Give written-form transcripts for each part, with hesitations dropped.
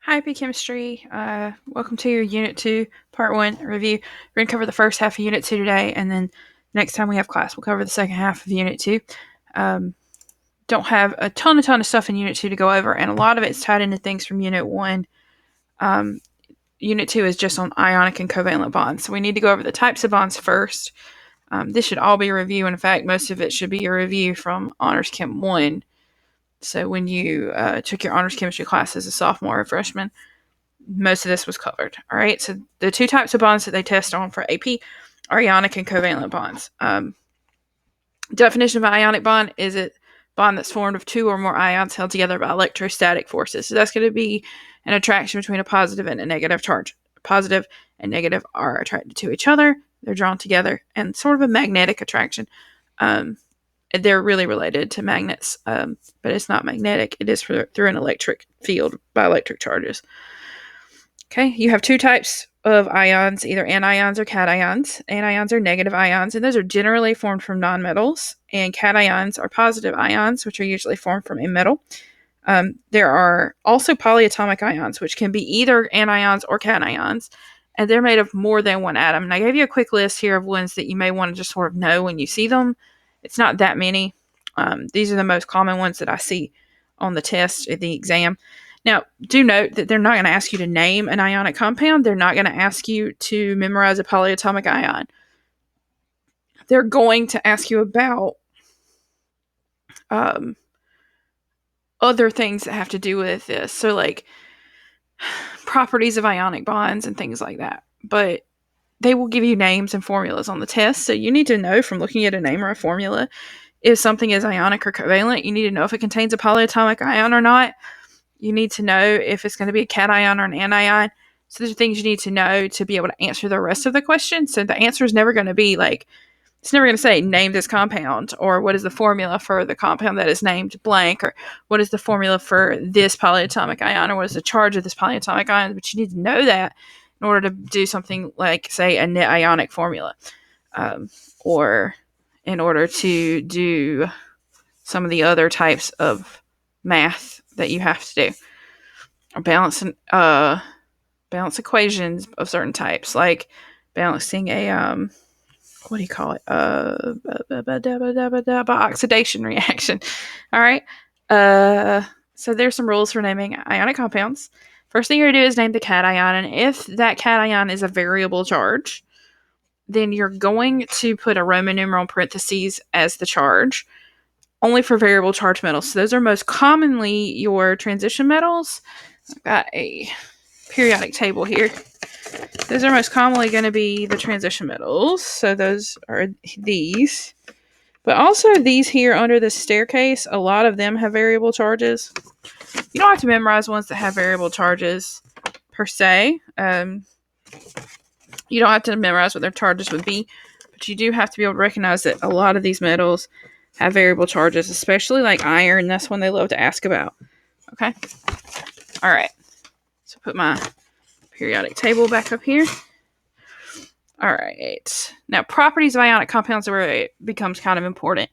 Hi, P Chemistry. Welcome to your Unit 2, Part 1 review. We're going to cover the first half of Unit 2 today, and then next time we have class, we'll cover the second half of Unit 2. Don't have a ton of stuff in Unit 2 to go over, and a lot of it's tied into things from Unit 1. Unit 2 is just on ionic and covalent bonds, so we need to go over the types of bonds first. This should all be a review. In fact, most of it should be a review from Honors Chem 1. So when you took your honors chemistry class as a sophomore or freshman, most of this was covered. All right. So the two types of bonds that they test on for AP are ionic and covalent bonds. Definition of an ionic bond is a bond that's formed of two or more ions held together by electrostatic forces. So that's going to be an attraction between a positive and a negative charge. Positive and negative are attracted to each other. They're drawn together, and sort of a magnetic attraction. They're really related to magnets, but it's not magnetic. It is through an electric field by electric charges. Okay, you have two types of ions, either anions or cations. Anions are negative ions, and those are generally formed from nonmetals, and cations are positive ions, which are usually formed from a metal. There are also polyatomic ions, which can be either anions or cations, and they're made of more than one atom. And I gave you a quick list here of ones that you may want to just sort of know when you see them. It's not that many. These are the most common ones that I see on the test at the exam. Now, do note that they're not going to ask you to name an ionic compound. They're not going to ask you to memorize a polyatomic ion. They're going to ask you about other things that have to do with this. So, like properties of ionic bonds and things like that. But they will give you names and formulas on the test. So you need to know from looking at a name or a formula if something is ionic or covalent. You need to know if it contains a polyatomic ion or not. You need to know if it's going to be a cation or an anion. So there's things you need to know to be able to answer the rest of the question. So the answer is never going to be like, it's never going to say name this compound, or what is the formula for the compound that is named blank, or what is the formula for this polyatomic ion, or what is the charge of this polyatomic ion. But you need to know that in order to do something like, say, a net ionic formula, or in order to do some of the other types of math that you have to do, or balance equations of certain types, like balancing a what do you call it? Oxidation reaction. All right. So there's some rules for naming ionic compounds. First thing you're going to do is name the cation, and if that cation is a variable charge, then you're going to put a Roman numeral in parentheses as the charge, only for variable charge metals. So those are most commonly your transition metals. I've got a periodic table here. Those are most commonly going to be the transition metals. So those are these. But also these here under the staircase, a lot of them have variable charges. You don't have to memorize ones that have variable charges per se. You don't have to memorize what their charges would be, but you do have to be able to recognize that a lot of these metals have variable charges, especially like iron. That's one they love to ask about. Okay? All right. So put my periodic table back up here. All right. Now, properties of ionic compounds are where it becomes kind of important.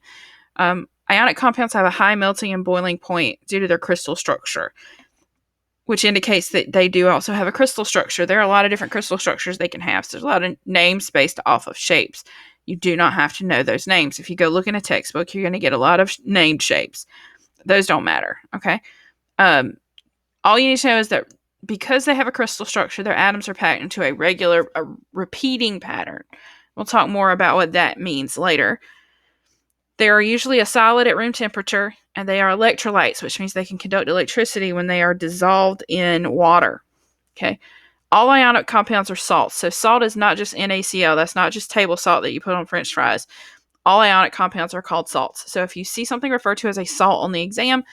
Ionic compounds have a high melting and boiling point due to their crystal structure, which indicates that they do also have a crystal structure. There are a lot of different crystal structures they can have. So there's a lot of names based off of shapes. You do not have to know those names. If you go look in a textbook, you're going to get a lot of named shapes. Those don't matter. Okay. All you need to know is that because they have a crystal structure, their atoms are packed into a repeating pattern. We'll talk more about what that means later. They are usually a solid at room temperature, and they are electrolytes, which means they can conduct electricity when they are dissolved in water. Okay. All ionic compounds are salts. So salt is not just NaCl. That's not just table salt that you put on French fries. All ionic compounds are called salts. So if you see something referred to as a salt on the exam,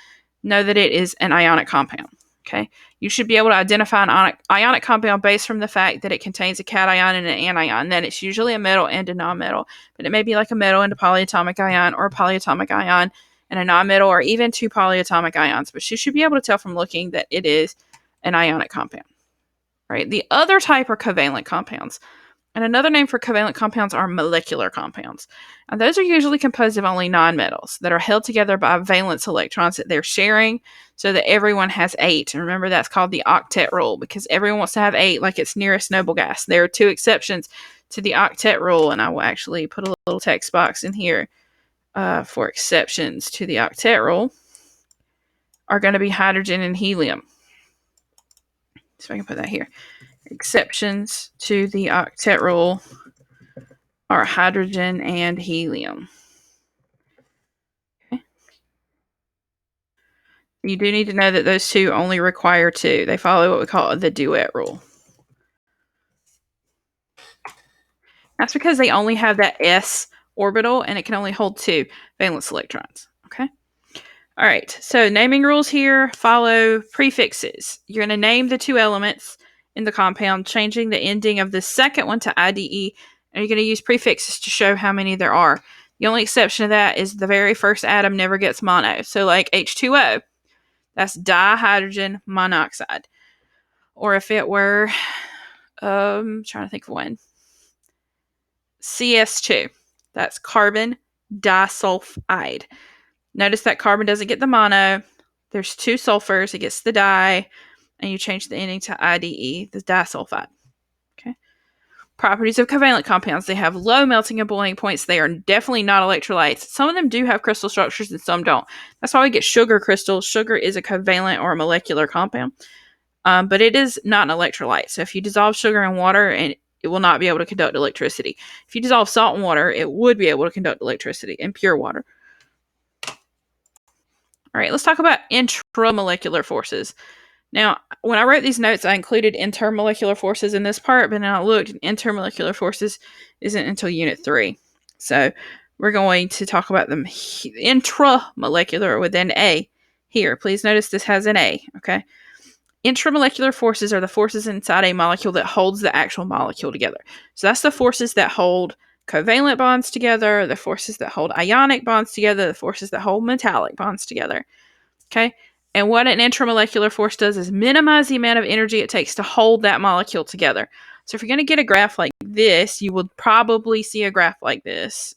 know that it is an ionic compound. Okay. You should be able to identify an ionic compound based from the fact that it contains a cation and an anion. Then it's usually a metal and a nonmetal, but it may be like a metal and a polyatomic ion, or a polyatomic ion and a nonmetal, or even two polyatomic ions. But you should be able to tell from looking that it is an ionic compound. Right. The other type are covalent compounds. And another name for covalent compounds are molecular compounds. And those are usually composed of only nonmetals that are held together by valence electrons that they're sharing so that everyone has 8. And remember, that's called the Octet Rule because everyone wants to have 8 like its nearest noble gas. There are 2 exceptions to the Octet Rule, and I will actually put a little text box in here for exceptions to the Octet Rule are going to be hydrogen and helium. So I can put that here. Exceptions to the Octet Rule are hydrogen and helium. Okay. You do need to know that those 2 only require 2. They follow what we call the duet rule. That's because they only have that s orbital and it can only hold 2 valence electrons. Okay. All right. So naming rules here follow prefixes. You're going to name the 2 elements in the compound, changing the ending of the second one to IDE, and you're going to use prefixes to show how many there are. The only exception to that is the very first atom never gets mono. So like H2O, that's dihydrogen monoxide. Or if it were, trying to think of one, CS2, that's carbon disulfide. Notice that carbon doesn't get the mono. There's 2 sulfurs. It gets the di, and you change the ending to IDE, the disulfide. Okay. Properties of covalent compounds. They have low melting and boiling points. They are definitely not electrolytes. Some of them do have crystal structures and some don't. That's why we get sugar crystals. Sugar is a covalent or a molecular compound, but it is not an electrolyte. So if you dissolve sugar in water, and it will not be able to conduct electricity. If you dissolve salt in water, it would be able to conduct electricity in pure water. All right, let's talk about intramolecular forces. Now, when I wrote these notes, I included intermolecular forces in this part, but then I looked, intermolecular forces isn't until Unit 3. So we're going to talk about them intramolecular with an A here. Please notice this has an A, okay? Intramolecular forces are the forces inside a molecule that holds the actual molecule together. So that's the forces that hold covalent bonds together, the forces that hold ionic bonds together, the forces that hold metallic bonds together. Okay? And what an intramolecular force does is minimize the amount of energy it takes to hold that molecule together. So if you're going to get a graph like this, you will probably see a graph like this.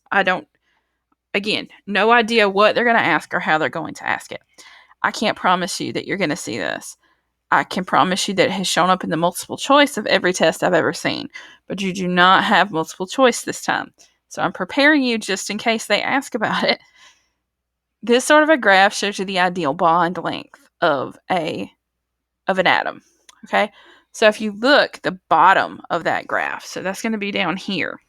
Again, no idea what they're going to ask or how they're going to ask it. I can't promise you that you're going to see this. I can promise you that it has shown up in the multiple choice of every test I've ever seen, but you do not have multiple choice this time. So I'm preparing you just in case they ask about it. This sort of a graph shows you the ideal bond length of an atom. Okay, so if you look the bottom of that graph, so that's going to be down here,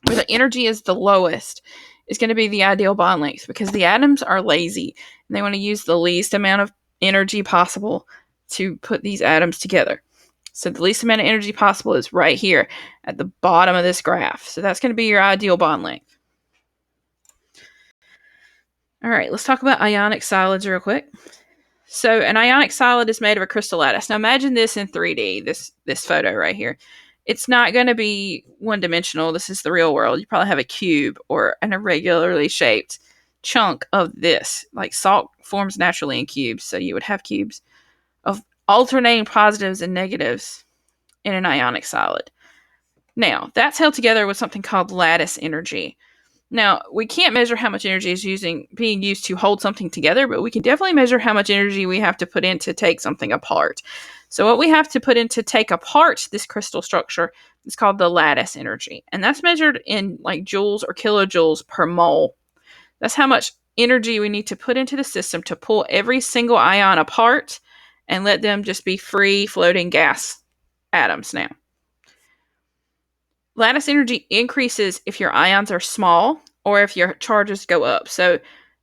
where the energy is the lowest, is going to be the ideal bond length because the atoms are lazy and they want to use the least amount of energy possible to put these atoms together. So the least amount of energy possible is right here at the bottom of this graph. So that's going to be your ideal bond length. All right, let's talk about ionic solids real quick. So an ionic solid is made of a crystal lattice. Now imagine this in 3D, this photo right here. It's not going to be one-dimensional. This is the real world. You probably have a cube or an irregularly shaped chunk of this. Like salt forms naturally in cubes, so you would have cubes of alternating positives and negatives in an ionic solid. Now, that's held together with something called lattice energy. Now, we can't measure how much energy is being used to hold something together, but we can definitely measure how much energy we have to put in to take something apart. So what we have to put in to take apart this crystal structure is called the lattice energy. And that's measured in like joules or kilojoules per mole. That's how much energy we need to put into the system to pull every single ion apart and let them just be free floating gas atoms now. Lattice energy increases if your ions are small or if your charges go up. So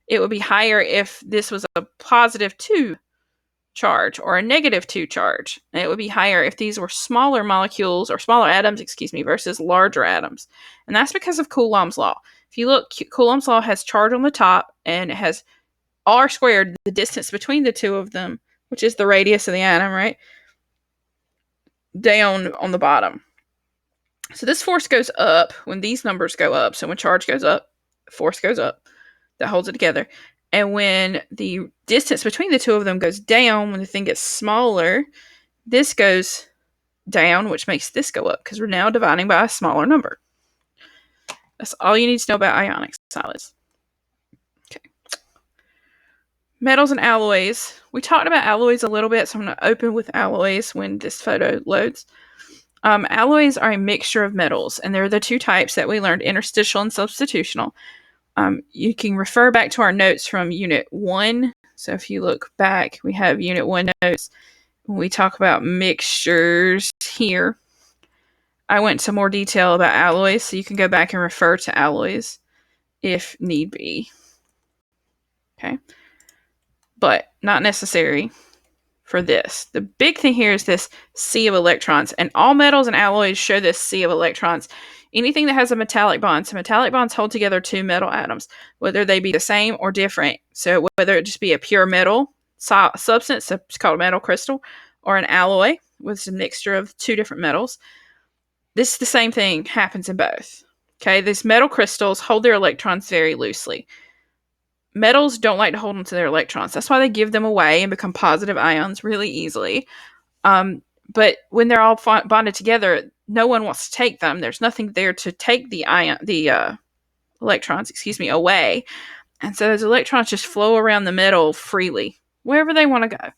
it would be higher if this was a positive 2 charge or a negative 2 charge. And it would be higher if these were smaller molecules or smaller atoms, versus larger atoms. And that's because of Coulomb's law. If you look, Coulomb's law has charge on the top and it has r squared, the distance between the two of them, which is the radius of the atom, right? Down on the bottom. So this force goes up when these numbers go up. So when charge goes up, force goes up. That holds it together. And when the distance between the two of them goes down, when the thing gets smaller, this goes down, which makes this go up because we're now dividing by a smaller number. That's all you need to know about ionic solids. Okay. Metals and alloys. We talked about alloys a little bit, so I'm going to open with alloys when this photo loads. Alloys are a mixture of metals, and they're the two types that we learned, interstitial and substitutional. You can refer back to our notes from Unit 1. So if you look back, we have Unit 1 notes. When we talk about mixtures here, I went into more detail about alloys, so you can go back and refer to alloys if need be. Okay. But not necessary for this. The big thing here is this sea of electrons, and all metals and alloys show this sea of electrons. Anything that has a metallic bond, so metallic bonds hold together two metal atoms, whether they be the same or different. So whether it just be a pure metal substance, so it's called a metal crystal, or an alloy with a mixture of two different metals, this is the same thing happens in both. Okay, these metal crystals hold their electrons very loosely. Metals don't like to hold on to their electrons. That's why they give them away and become positive ions really easily. But when they're all bonded together, no one wants to take them. There's nothing there to take the electrons, away. And so those electrons just flow around the metal freely, wherever they want to go.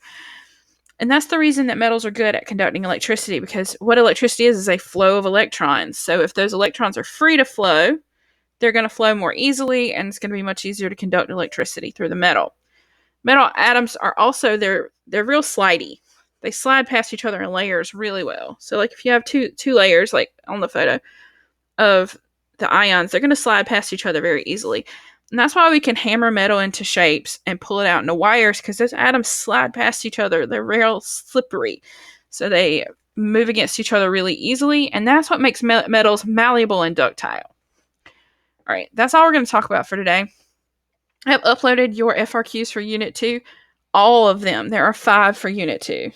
And that's the reason that metals are good at conducting electricity, because what electricity is a flow of electrons. So if those electrons are free to flow, they're going to flow more easily, and it's going to be much easier to conduct electricity through the metal. Metal atoms are also, they're real slidey. They slide past each other in layers really well. So like if you have two layers, like on the photo, of the ions, they're going to slide past each other very easily. And that's why we can hammer metal into shapes and pull it out into wires, because those atoms slide past each other. They're real slippery. So they move against each other really easily, and that's what makes metals malleable and ductile. All right, that's all we're going to talk about for today. I have uploaded your FRQs for Unit 2. All of them. There are 5 for Unit 2.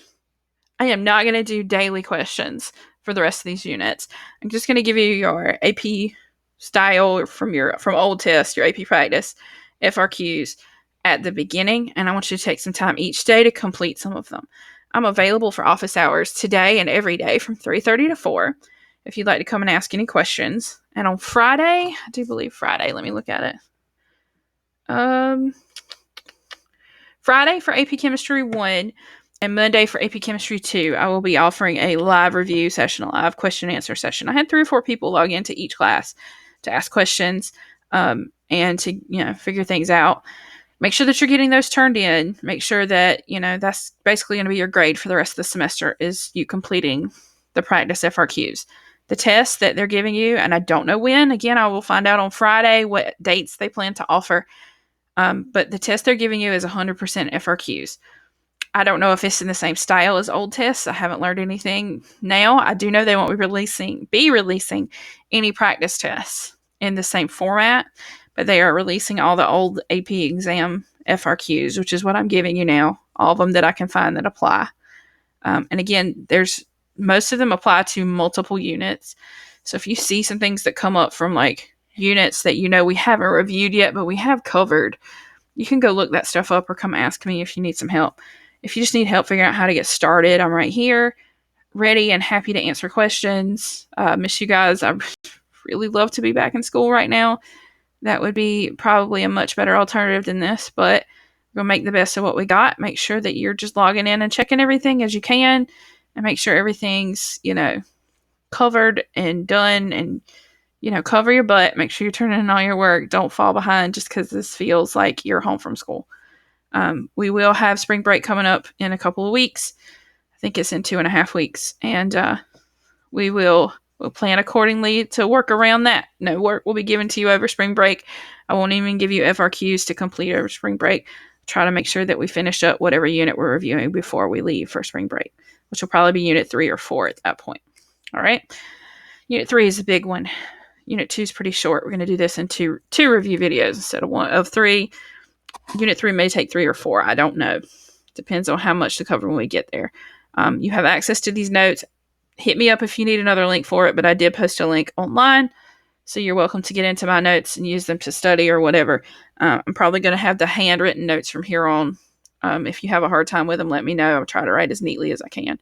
I am not going to do daily questions for the rest of these units. I'm just going to give you your AP style from old test, your AP practice FRQs at the beginning, and I want you to take some time each day to complete some of them. I'm available for office hours today and every day from 3:30 to 4 if you'd like to come and ask any questions. And on Friday, I do believe Friday, let me look at it. Friday for AP Chemistry 1 and Monday for AP Chemistry 2, I will be offering a live review session, a live question and answer session. I had 3 or 4 people log into each class to ask questions and to figure things out. Make sure that you're getting those turned in. Make sure that that's basically going to be your grade for the rest of the semester, is you completing the practice FRQs. The tests that they're giving you, and I don't know when. Again, I will find out on Friday what dates they plan to offer. But the test they're giving you is 100% FRQs. I don't know if it's in the same style as old tests. I haven't learned anything now. I do know they won't be releasing any practice tests in the same format, but they are releasing all the old AP exam FRQs, which is what I'm giving you now, all of them that I can find that apply. And again, most of them apply to multiple units. So if you see some things that come up from like units that we haven't reviewed yet, but we have covered, you can go look that stuff up or come ask me if you need some help. If you just need help figuring out how to get started, I'm right here, ready and happy to answer questions. Miss you guys. I really love to be back in school right now. That would be probably a much better alternative than this, but we'll make the best of what we got. Make sure that you're just logging in and checking everything as you can, and make sure everything's, covered and done, and, cover your butt. Make sure you're turning in all your work. Don't fall behind just because this feels like you're home from school. We will have spring break coming up in a couple of weeks. I think it's in 2.5 weeks. And we'll plan accordingly to work around that. No work will be given to you over spring break. I won't even give you FRQs to complete over spring break. Try to make sure that we finish up whatever unit we're reviewing before we leave for spring break, which will probably be Unit 3 or 4 at that point. All right. Unit 3 is a big one. Unit 2 is pretty short. We're going to do this in two review videos instead of 3. Unit 3 may take 3 or 4. I don't know. Depends on how much to cover when we get there. You have access to these notes. Hit me up if you need another link for it, but I did post a link online, so you're welcome to get into my notes and use them to study or whatever. I'm probably going to have the handwritten notes from here on. If you have a hard time with them, let me know. I'll try to write as neatly as I can.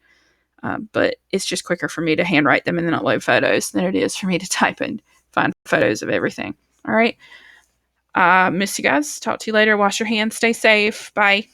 But it's just quicker for me to handwrite them and then upload photos than it is for me to type and find photos of everything. All right. Miss you guys. Talk to you later. Wash your hands. Stay safe. Bye.